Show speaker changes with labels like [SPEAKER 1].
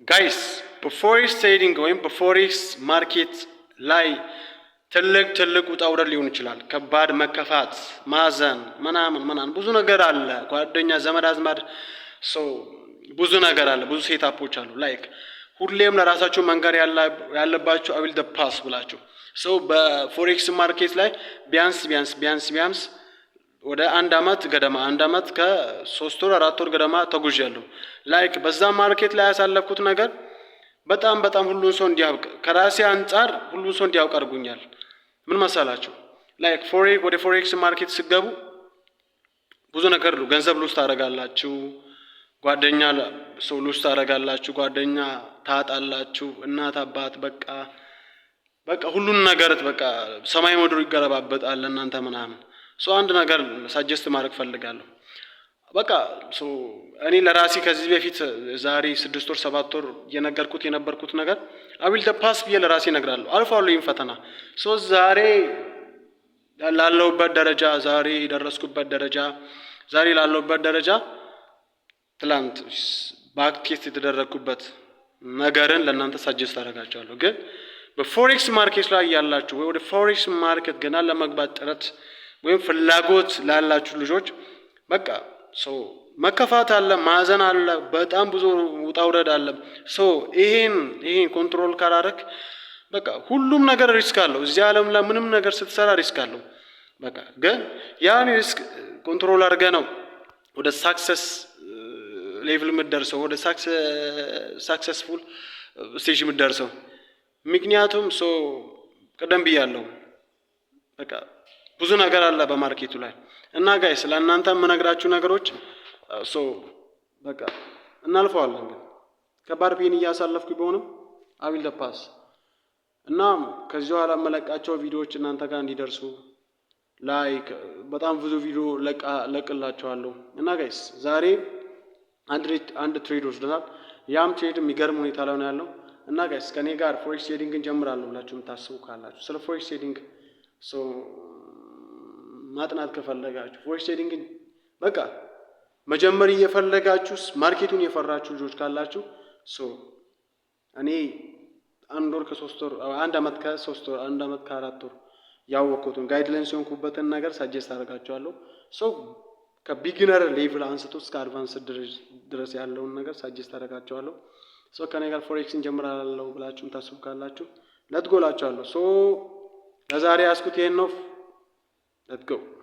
[SPEAKER 1] ጋይስ በፎሬክስ ትሬዲንግ ወይም በፎሬክስ ማርኬት ላይ ትልቅ ውጣ ውረድ ሊሆን ይችላል። ከባድ መከፋት፣ ማዘን፣ ምናምን ብዙ ነገር አለ። ጓደኛ ዘመድ አዝማድ ብዙ ነገር አለ። ብዙ ሴታፖች አሉ። ላይክ ሁሌም ለራሳችሁ መንገር ያለባችሁ አዊል ደ ፓስ ብላችሁ በፎሬክስ ማርኬት ላይ ቢያንስ ወደ አንድ አመት ከ3 ወር 4 ወር ገደማ ተጉዣለሁ። ላይክ በዛ ማርኬት ላይ ያሳለፍኩት ነገር በጣም ሁሉን ሰው እንዲያውቅ ከራሴ አንፃር ሁሉን ሰው እንዲያውቅ አድርጎኛል። ምን መሰላችሁ? ላይክ ወደ ፎሬክስ ማርኬት ሲገቡ ብዙ ነገር ገንዘብ ሉስ ታደርጋላችሁ፣ ጓደኛ ሉስ ታደርጋላችሁ፣ ጓደኛ ታጣላችሁ፣ እናት አባት በቃ ሁሉን ነገር ሰማይ ምድሩ ይገለባበጣል እናንተ ምናምን። አንድ ነገር ሳጀስት ማድረግ ፈልጋለሁ። እኔ ለራሴ ከዚህ በፊት ዛሬ 6 ወር 7 ወር የነበርኩት ነገር አዊል ደ ፓስ ብዬ ለራሴ እነግራለሁ። አልፋለሁ ይሄን ፈተና። ዛሬ ላለሁበት ደረጃ፣ ዛሬ የደረስኩበት ደረጃ፣ ዛሬ ላለሁበት ደረጃ ትላንት ባክቴስት የተደረግኩበት ነገርን ለእናንተ ሳጀስት አደርጋቸዋለሁ። ግን በፎሬክስ ማርኬት ላይ ያላችሁ ወይ ወደ ፎሬክስ ማርኬት ገና ለመግባት ጥረት ወይም ፍላጎት ላላችሁ ልጆች መከፋት አለ፣ ማዘን አለ፣ በጣም ብዙ ውጣ ውረድ አለ። ይሄን ኮንትሮል ካላረክ ሁሉም ነገር ሪስክ አለው። እዚህ ዓለም ላይ ምንም ነገር ስትሰራ ሪስክ አለው። ግን ያን ሪስክ ኮንትሮል አድርገህ ነው ወደ ሳክሰስ ሌቭል የምትደርሰው፣ ወደ ሳክሰስፉል ስቴጅ የምትደርሰው። ምክንያቱም ቀደም ብያለሁ ብዙ ነገር አለ በማርኬቱ ላይ እና ጋይስ ለእናንተ የምነግራችሁ ነገሮች እናልፈዋለን። ግን ከባድ ፔን እያሳለፍኩ ቢሆንም አዊል ደ ፓስ እና ከዚህ በኋላ መለቃቸው ቪዲዮዎች እናንተ ጋር እንዲደርሱ ላይክ በጣም ብዙ ቪዲዮ ለቅላችኋለሁ። እና ጋይስ ዛሬ አንድ ትሬድ ወስደናል። ያም ትሬድ የሚገርም ሁኔታ ላይ ነው ያለው። እና ጋይስ ከኔ ጋር ፎሬክስ ትሬዲንግን ጀምራለሁ ብላችሁ የምታስቡ ካላችሁ ስለ ፎሬክስ ትሬዲንግ ማጥናት ከፈለጋችሁ ፎሬክስ ትሬዲንግን መጀመር እየፈለጋችሁ ማርኬቱን የፈራችሁ ልጆች ካላችሁ እኔ አንድ አመት ከ4 ወር ያወቅኩትን ጋይድላይንስ የሆንኩበትን ነገር ሳጀስት አደርጋችኋለሁ። ከቢጊነር ሌቭል አንስቶ እስከ አድቫንስ ድረስ ያለውን ነገር ሳጀስት አደርጋችኋለሁ። ከኔ ጋር ፎሬክስ እንጀምራለሁ ብላችሁ ታስቡ ካላችሁ ለትጎላችኋለሁ። ለዛሬ ያስኩት ይሄን ነው። Let's go.